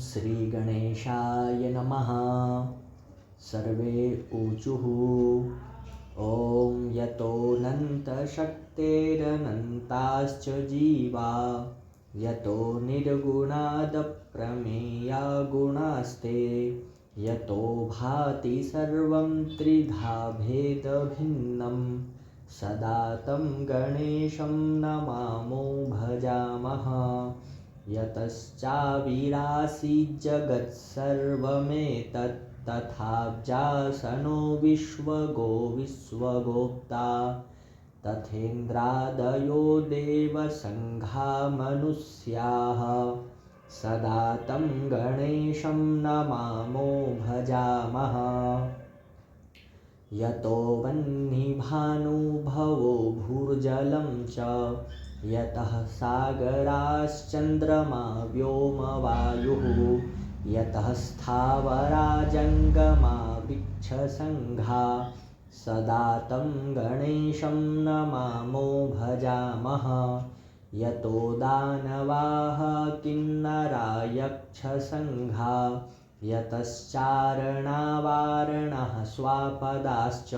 श्रीगणेशाय नमः। सर्वे ऊचुः ॐ यतोऽनन्तशक्तेरनन्ताश्च जीवा यतो निर्गुणादप्रमेया गुणास्ते यतो भाति सर्वं त्रिधा भेदभिन्नं सदा तं गणेशं नमामो भजामः। यतश्चाविरासीत् जगत्सर्वमेतत् तथाब्जासनो विश्वगो विश्वगोप्ता तथेन्द्रादयो देवसङ्घा मनुष्याः सदा तं गणेशं नमामो भजामः। यतो वह्निभानुभवो भूर्जलं च यतः सागराश्चन्द्रमा व्योमवायुः यतः स्थावरा जङ्गमा वृक्षसङ्घा सदा तं गणेशं नमामो भजामः। यतो दानवाः किन्नरा यक्षसङ्घा यतश्चारणावारणः स्वापदाश्च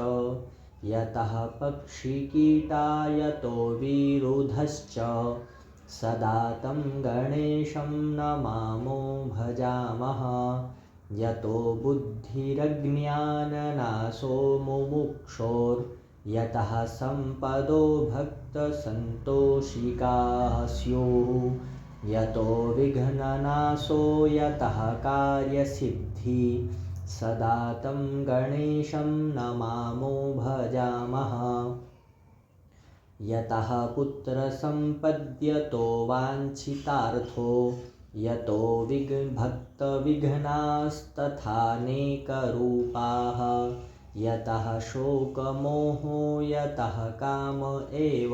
यतः पक्षिकीटा यतो विरुधश्च सदा तं गणेशं नमामो भजामः। यतो बुद्धिरज्ञाननाशो मुमुक्षोर्यतः सम्पदो भक्तसन्तोषिकाः स्युः यतो विघ्ननाशो यतः कार्यसिद्धि सदा तं गणेशं नमामो भजामः। यतः पुत्रसम्पद्यतो वाञ्छितार्थो यतो भक्तविघ्नास्तथानेकरूपाः यतः शोकमोहो यतः काम एव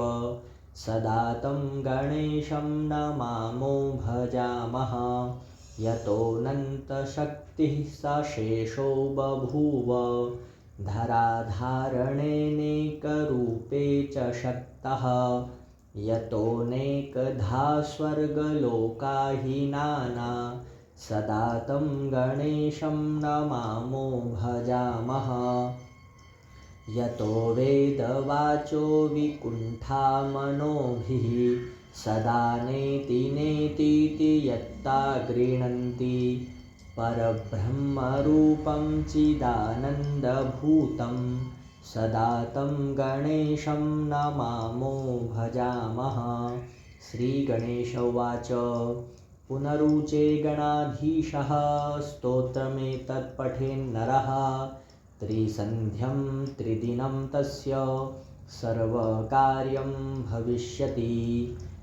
सदा तं गणेशं नमामो भजामः। यतोऽनन्तशक्तिः सशेषो बभूव धराधारणेनेकरूपे च शक्तः यतोऽनेकधा स्वर्गलोकाहीनाना सदा तं गणेशं नमामो भजामः। यतो वेदवाचो विकुण्ठा मनोभिः सदा नेति नेतीति यत्ता गृह्णन्ति परब्रह्मरूपं चिदानन्दभूतं सदा तं गणेशं नमामो भजामः। श्रीगणेश उवाच पुनरुचे गणाधीशः स्तोत्रमेतत् पठेन्नरः त्रिसन्ध्यं त्रिदिनं तस्य सर्वकार्यं भविष्यति।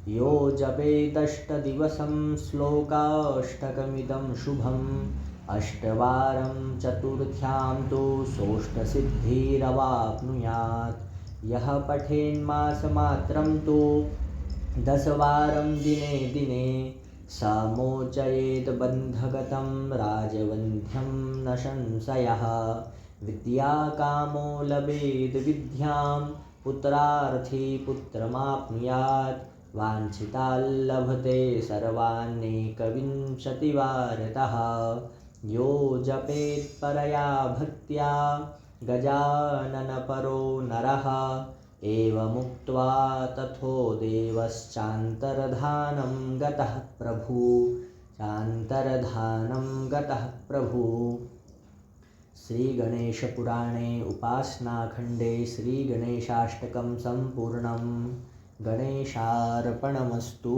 यो जपेदष्टदिवसं श्लोकाष्टकमिदं शुभम् अष्टवारं चतुर्थ्यां तु सोष्ठसिद्धिरवाप्नुयात्। यः पठेन्मासमात्रं तु 10 वारं दिने दिने स मोचयेत् बन्धगतं राजवन्ध्यं न संशयः। विद्याकामो लभेद् विद्यां पुत्रार्थी पुत्रमाप्नुयात्। वाञ्छिताल्लभते सर्वान्नेकविंशतिवारतः। यो जपेत् परया भक्त्या गजाननपरो नरः एवमुक्त्वा तथो देवश्चान्तर्धानं गतः प्रभु। श्रीगणेशपुराणे उपासनाखण्डे श्रीगणेशाष्टकं सम्पूर्णम्। गणेशार्पणमस्तु।